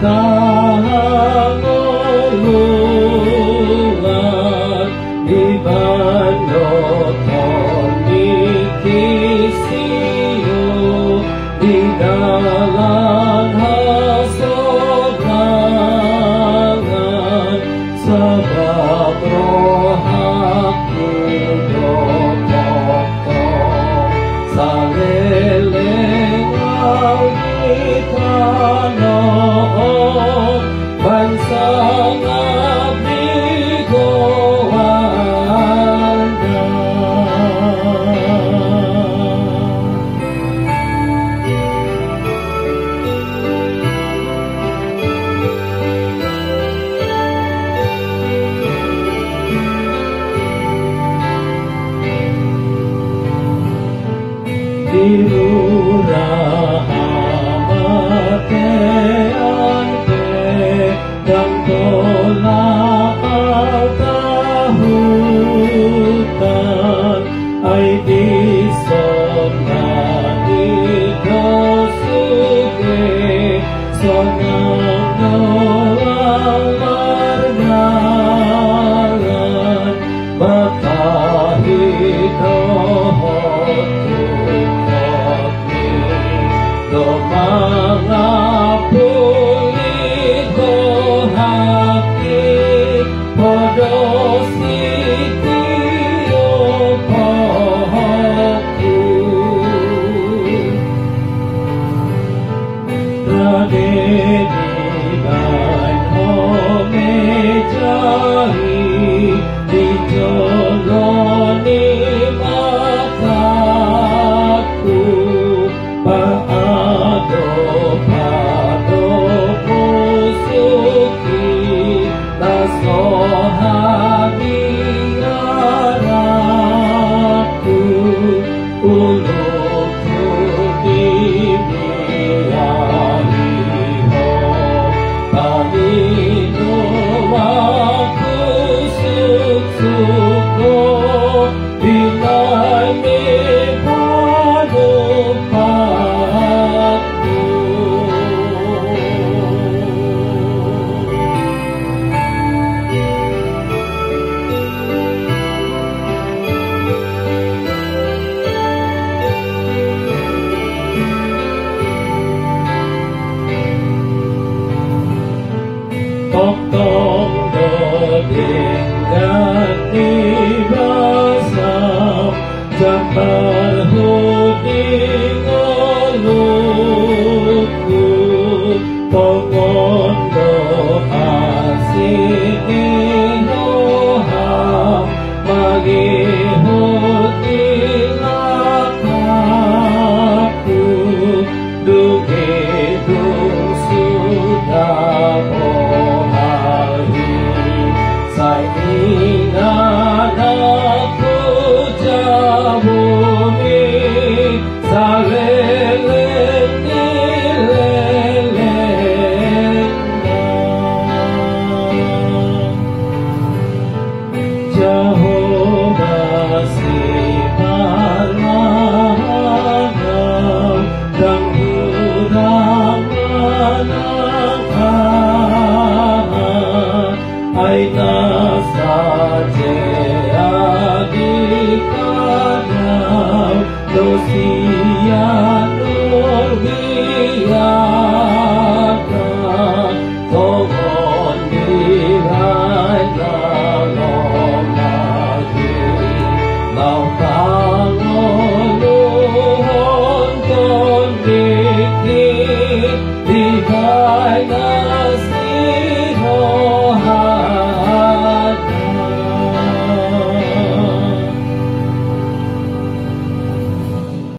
kahanguluan di banoton ikisiyo di dalam hasogangan sebab rohaku dokoko salelengau di tanah bangsa ngabdi goanda diruraha matean dan tolak tahutan ai di sonani dosuge sonang doang margangan batahi dohotu kopi domangapuli dohaki podosi tiyo pohoku radeni dan homejahi dijoloni mataku paado musuki tasohani aratu uluku dimiyahiho panino aku suksuko bilani padupatu tong doding gati basam jambar huding oluku pongondo asini noham magi huding lakaku dugedung sudah ingat aku jabumi saleleng dileleng Jehovah sipalanam dan hudang manakahan aina saja adikadam dosia nurwiyata togon dirai lalong lagi lau tangoluhon ton dikit dikai